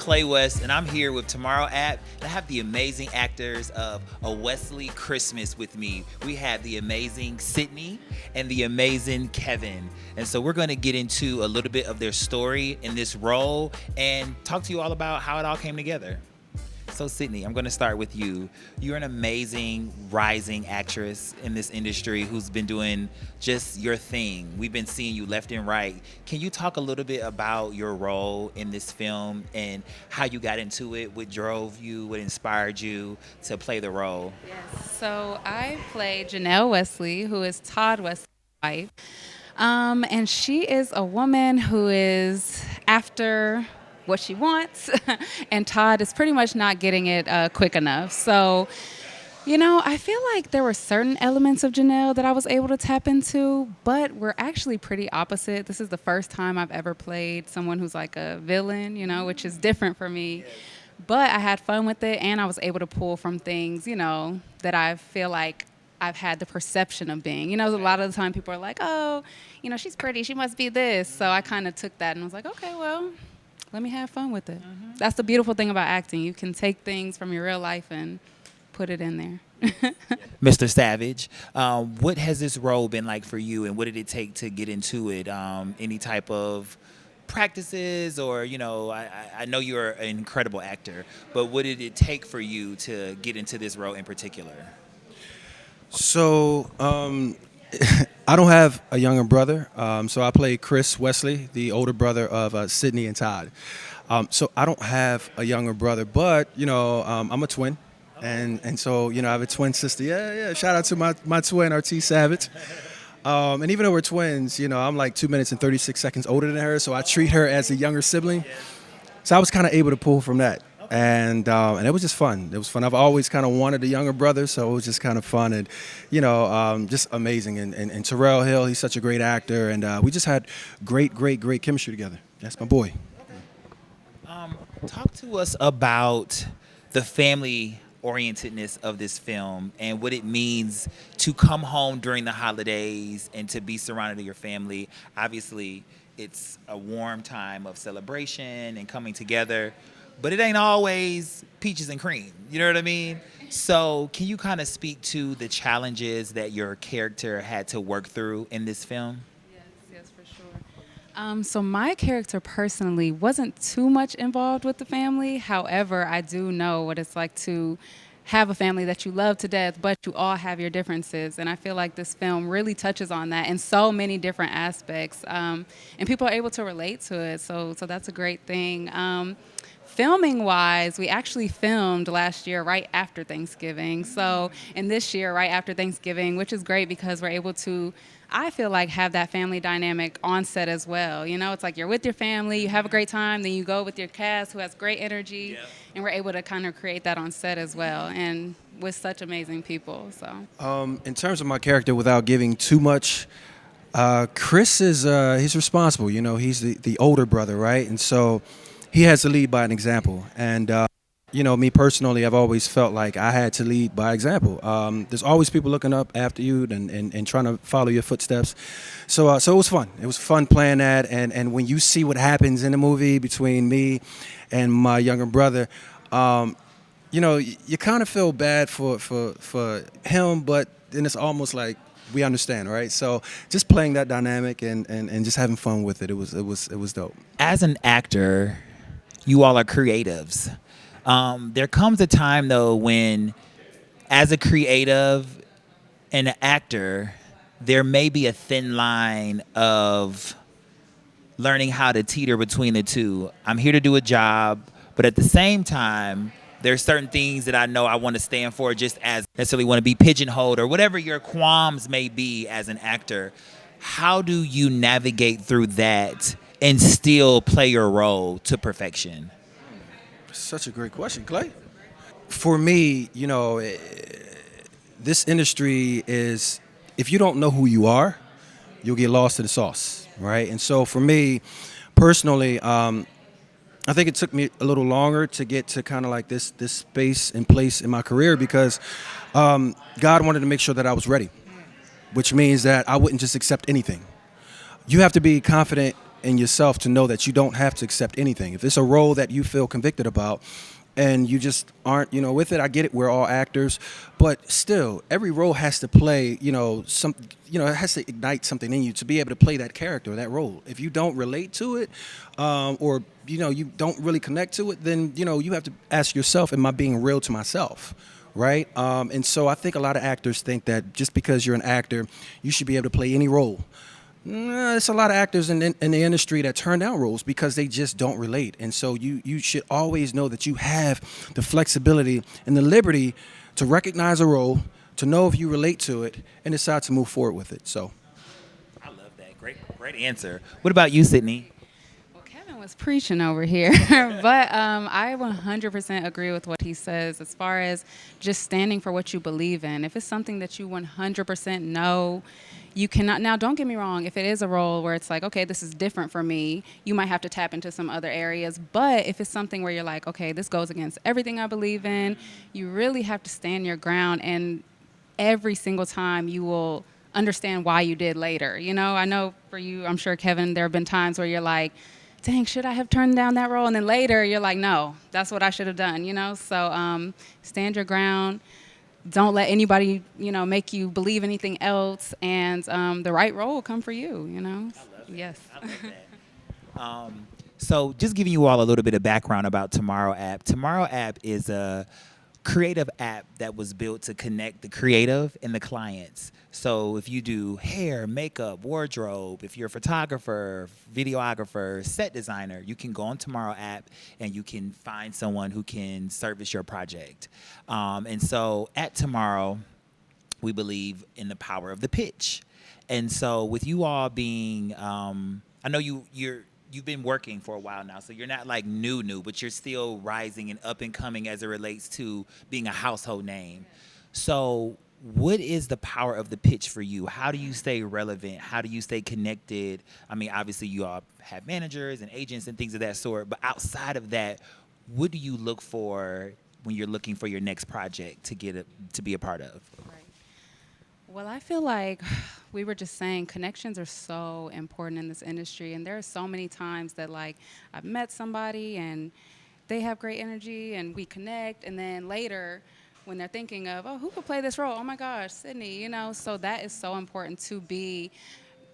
Clay West, and I'm here with TmrO app. And I have the amazing actors of A Wesley Christmas with me. We have the amazing Sydney and the amazing Kevin. And so we're going to get into a little bit of their story in this role and talk to you all about how it all came together. So Sydney, I'm going to start with you. You're an amazing rising actress in this industry who's been doing just your thing. We've been seeing you left and right. Can you talk a little bit about your role in this film and how you got into it, what drove you, what inspired you to play the role? Yes. So I play Janelle Wesley, who is Todd Wesley's wife. And she is a woman who is after what she wants, and Todd is pretty much not getting it quick enough. So, I feel like there were certain elements of Janelle that I was able to tap into, but we're actually pretty opposite. This is the first time I've ever played someone who's like a villain, which is different for me. But I had fun with it, and I was able to pull from things, that I feel like I've had the perception of being. A lot of the time people are like, oh, she's pretty, she must be this. So I kind of took that and was like, okay, well, let me have fun with it. That's the beautiful thing about acting. You can take things from your real life and put it in there. Mr. Savage, what has this role been like for you, and what did it take to get into it? Any type of practices, or I know you're an incredible actor, but what did it take for you to get into this role in particular? So, I don't have a younger brother, so I play Chris Wesley, the older brother of Sydney and Todd. So I don't have a younger brother, but I'm a twin, and so I have a twin sister. Yeah. Shout out to my twin, RT Savage. And even though we're twins, I'm like 2 minutes and 36 seconds older than her, so I treat her as a younger sibling. So I was kind of able to pull from that. And it was just fun. It was fun. I've always kind of wanted a younger brother, so it was just kind of fun and, just amazing. And TmrO Hill, he's such a great actor, and we just had great chemistry together. That's my boy. Talk to us about the family orientedness of this film and what it means to come home during the holidays and to be surrounded by your family. Obviously, it's a warm time of celebration and coming together, but it ain't always peaches and cream. You know what I mean? So can you kind of speak to the challenges that your character had to work through in this film? Yes, for sure. So my character personally wasn't too much involved with the family. However, I do know what it's like to have a family that you love to death, but you all have your differences. And I feel like this film really touches on that in so many different aspects. And people are able to relate to it. So that's a great thing. Filming wise, we actually filmed last year right after Thanksgiving. So, and this year right after Thanksgiving, which is great because we're able to, I feel like, have that family dynamic on set as well. It's like you're with your family, you have a great time, then you go with your cast who has great energy, and we're able to kind of create that on set as well, and with such amazing people. So, In terms of my character, without giving too much, Chris is he's responsible. He's the older brother, right? And so he has to lead by an example. And, me personally, I've always felt like I had to lead by example. There's always people looking up after you and trying to follow your footsteps. So it was fun. It was fun playing that. And when you see what happens in the movie between me and my younger brother, you kind of feel bad for him, but then it's almost like we understand, right? So just playing that dynamic and just having fun with it, it was dope. As an actor, you all are creatives. There comes a time, though, when as a creative and an actor, there may be a thin line of learning how to teeter between the two. I'm here to do a job, but at the same time, there's certain things that I know I want to stand for, just as necessarily want to be pigeonholed or whatever your qualms may be as an actor. How do you navigate through that and still play your role to perfection? Such a great question, Clay. For me, this industry is, if you don't know who you are, you'll get lost in the sauce, right? And so for me, personally, I think it took me a little longer to get to kind of like this space and place in my career because God wanted to make sure that I was ready, which means that I wouldn't just accept anything. You have to be confident in yourself to know that you don't have to accept anything. If it's a role that you feel convicted about and you just aren't, with it, I get it. We're all actors, but still, every role has to play, it has to ignite something in you to be able to play that character, that role. If you don't relate to it, or you don't really connect to it, then you have to ask yourself, am I being real to myself? Right? And so I think a lot of actors think that just because you're an actor, you should be able to play any role. There's a lot of actors in the industry that turn down roles because they just don't relate. And so you should always know that you have the flexibility and the liberty to recognize a role, to know if you relate to it, and decide to move forward with it. So I love that. Great answer. What about you, Sydney? Well, Kevin was preaching over here, but I 100% agree with what he says as far as just standing for what you believe in. If it's something that you 100% know, you cannot. Now, don't get me wrong. If it is a role where it's like, okay, this is different for me, you might have to tap into some other areas. But if it's something where you're like, okay, this goes against everything I believe in, you really have to stand your ground. And every single time you will understand why you did later. I know for you, I'm sure, Kevin, there have been times where you're like, dang, should I have turned down that role? And then later you're like, no, that's what I should have done, So stand your ground. Don't let anybody, make you believe anything else, and the right role will come for you, I love it. Yes. I love that. So just giving you all a little bit of background about TmrO app. TmrO app is a creative app that was built to connect the creative and the clients. So if you do hair, makeup, wardrobe, if you're a photographer, videographer, set designer, you can go on TmrO app and you can find someone who can service your project. And so at TmrO, we believe in the power of the pitch. And so with you all being, I know you've been working for a while now, so you're not like new, but you're still rising and up and coming as it relates to being a household name. So what is the power of the pitch for you? How do you stay relevant? How do you stay connected? I mean, obviously you all have managers and agents and things of that sort, but outside of that, what do you look for when you're looking for your next project to be a part of? Right. Well, I feel like we were just saying connections are so important in this industry. And there are so many times that, like, I've met somebody and they have great energy and we connect. And then later, when they're thinking of, oh, who could play this role? Oh, my gosh, Sydney, So that is so important to be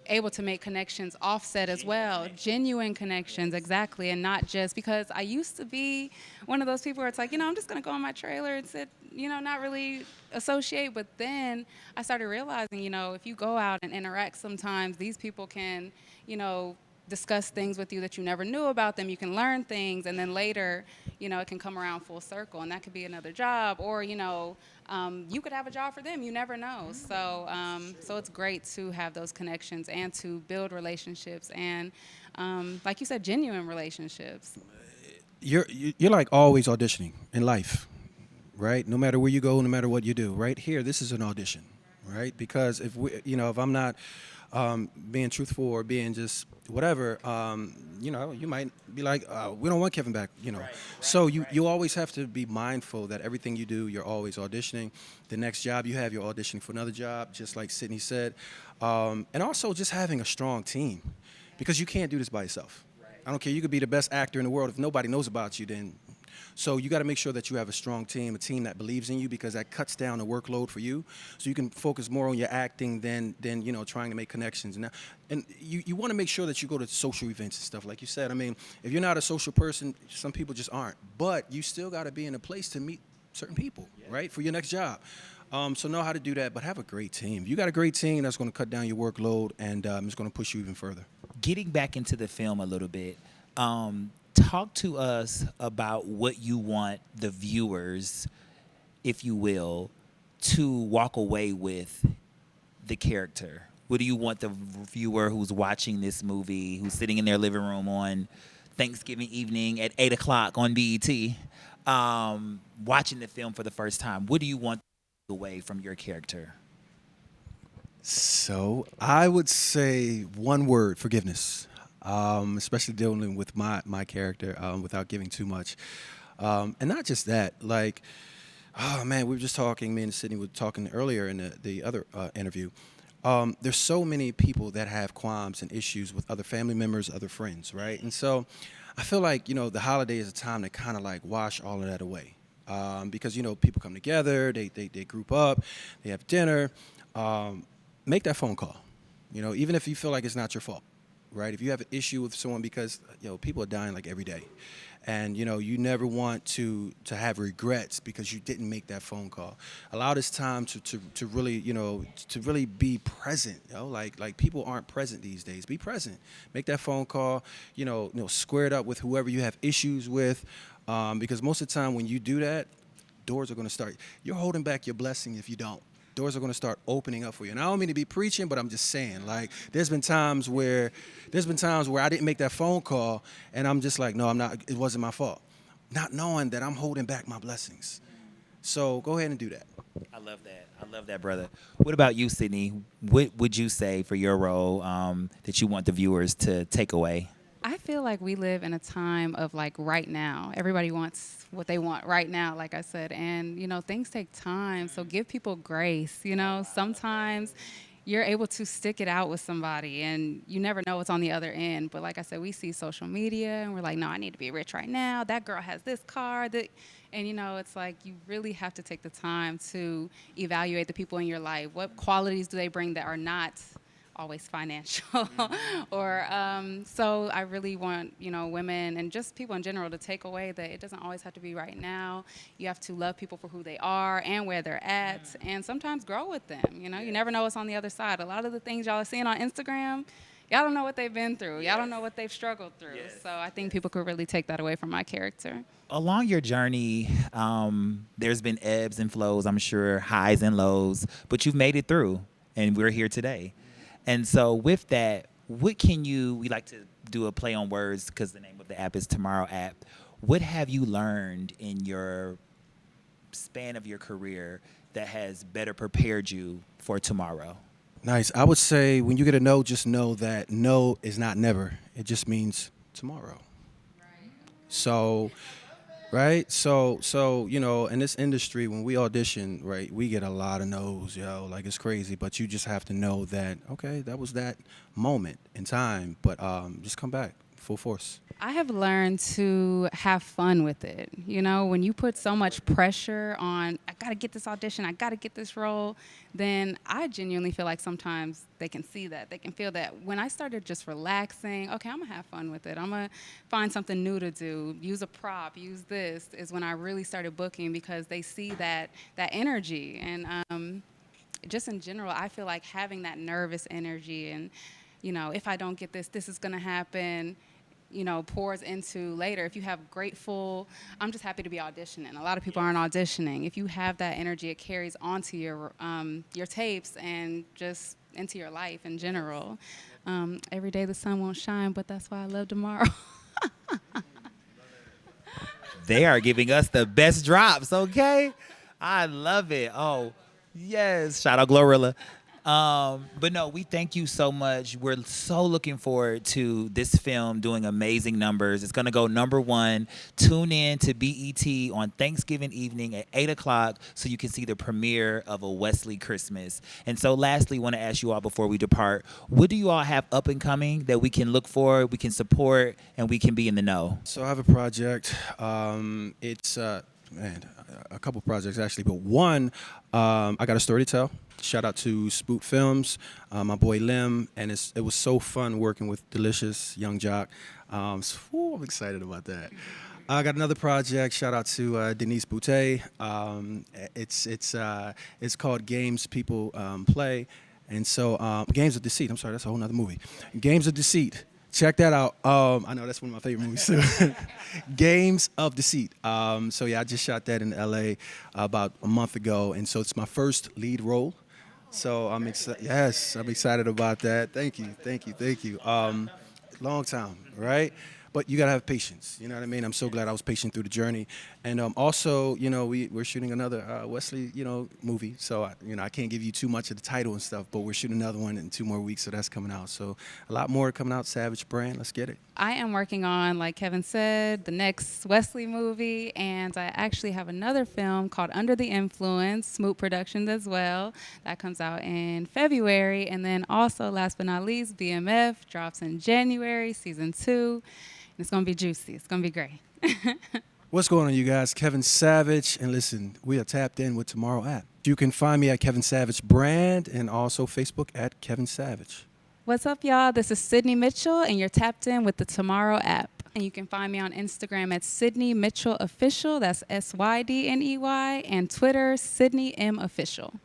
able to make connections offset as well. Genuine connections, exactly. And not just because I used to be one of those people where it's like, I'm just going to go in my trailer and sit, not really associate. But then I started realizing, if you go out and interact sometimes, these people can, discuss things with you that you never knew about them. You can learn things, and then later, it can come around full circle, and that could be another job, or you could have a job for them. You never know. So it's great to have those connections and to build relationships, and like you said, genuine relationships. You're like always auditioning in life, right? No matter where you go, no matter what you do, right here, this is an audition, right? Because if I'm not being truthful or being just whatever, you might be like, we don't want Kevin back, So you always have to be mindful that everything you do, you're always auditioning. The next job you have, you're auditioning for another job, just like Sydney said. And also just having a strong team, because you can't do this by yourself. I don't care. You could be the best actor in the world. If nobody knows about you, then so you got to make sure that you have a strong team, a team that believes in you, because that cuts down the workload for you. So you can focus more on your acting than trying to make connections. And you want to make sure that you go to social events and stuff, like you said. I mean, if you're not a social person, some people just aren't. But you still got to be in a place to meet certain people, right, for your next job. So know how to do that, but have a great team. You got a great team, that's going to cut down your workload, and it's going to push you even further. Getting back into the film a little bit, talk to us about what you want the viewers, if you will, to walk away with the character. What do you want the viewer who's watching this movie, who's sitting in their living room on Thanksgiving evening at 8 o'clock on BET, watching the film for the first time? What do you want away from your character? So I would say one word: forgiveness. Especially dealing with my character without giving too much. And not just that, like, oh man, we were just talking, me and Sydney were talking earlier in the other interview. There's so many people that have qualms and issues with other family members, other friends, right? And so I feel like, the holiday is a time to kind of like wash all of that away. Because, people come together, they group up, they have dinner. Make that phone call, even if you feel like it's not your fault, right? If you have an issue with someone because, people are dying like every day. And you never want to have regrets because you didn't make that phone call. Allow this time to really to really be present. Like people aren't present these days. Be present. Make that phone call. Square it up with whoever you have issues with, because most of the time when you do that, doors are going to start. You're holding back your blessing if you don't. Doors are going to start opening up for you. And I don't mean to be preaching, but I'm just saying, like, there's been times where I didn't make that phone call, and I'm just like, no, I'm not. It wasn't my fault, not knowing that I'm holding back my blessings. So go ahead and do that. I love that. I love that, brother. What about you, Sydney? What would you say for your role that you want the viewers to take away? I feel like we live in a time of like right now. Everybody wants what they want right now, like I said. And, things take time. So give people grace. Sometimes you're able to stick it out with somebody and you never know what's on the other end. But like I said, we see social media and we're like, no, I need to be rich right now. That girl has this car. And, it's like you really have to take the time to evaluate the people in your life. What qualities do they bring that are not always financial or so I really want women and just people in general to take away that it doesn't always have to be right now. You have to love people for who they are and where they're at, and sometimes grow with them. You never know what's on the other side. A lot of the things y'all are seeing on Instagram, y'all don't know what they've been through. Y'all don't know what they've struggled through. So I think people could really take that away from my character. Along your journey, there's been ebbs and flows, I'm sure, highs and lows, but you've made it through, and we're here today. And so with that, we like to do a play on words because the name of the app is TmrO app. What have you learned in your span of your career that has better prepared you for tomorrow? Nice. I would say when you get a no, just know that no is not never. It just means tomorrow. Right. So right? So in this industry, when we audition, right, we get a lot of no's, like it's crazy. But you just have to know that, okay, that was that moment in time, but just come back full force. I have learned to have fun with it. When you put so much pressure on, I got to get this audition, I got to get this role, then I genuinely feel like sometimes they can see that. They can feel that. When I started just relaxing, okay, I'm going to have fun with it. I'm going to find something new to do, use a prop, use this, is when I really started booking because they see that energy. And just in general, I feel like having that nervous energy and, if I don't get this is going to happen, pours into later. If you have I'm just happy to be auditioning. A lot of people aren't auditioning. If you have that energy, it carries onto your tapes and just into your life in general. Every day the sun won't shine, but that's why I love tomorrow. They are giving us the best drops, okay? I love it. Oh, yes. Shout out Glorilla. But no, we thank you so much. We're so looking forward to this film doing amazing numbers. It's going to go #1. Tune in to BET on Thanksgiving evening at 8 o'clock so you can see the premiere of A Wesley Christmas. And so lastly, want to ask you all before we depart, what do you all have up and coming that we can look for, we can support, and we can be in the know? So I have a project. It's a couple projects actually, but one, I got a story to tell. Shout out to Spook Films, my boy Lim, and it was so fun working with Delicious Young Jock. I'm excited about that. I got another project. Shout out to Denise Boutte. It's called Games People Play, and so Games of Deceit. I'm sorry, that's a whole nother movie. Games of Deceit. Check that out. I know that's one of my favorite movies too. Games of Deceit. So yeah, I just shot that in LA about a month ago, and so it's my first lead role. So I'm excited. Yes, I'm excited about that. Thank you. Long time, right? but you gotta have patience. You know what I mean? I'm so glad I was patient through the journey. And also, we're shooting another Wesley, movie. So I can't give you too much of the title and stuff, but we're shooting another one in 2 more weeks, so that's coming out. So a lot more coming out. Savage brand, let's get it. I am working on, like Kevin said, the next Wesley movie, and I actually have another film called Under the Influence, Smoot Productions as well. That comes out in February, and then also, last but not least, BMF drops in January, season 2. And it's gonna be juicy. It's gonna be great. What's going on, you guys? Kevin Savage, and listen, we are tapped in with TmrO app. You can find me at Kevin Savage Brand and also Facebook at Kevin Savage. What's up, y'all? This is Sydney Mitchell, and you're tapped in with the TmrO app. And you can find me on Instagram at Sydney Mitchell Official. That's SYDNEY, and Twitter, Sydney M Official.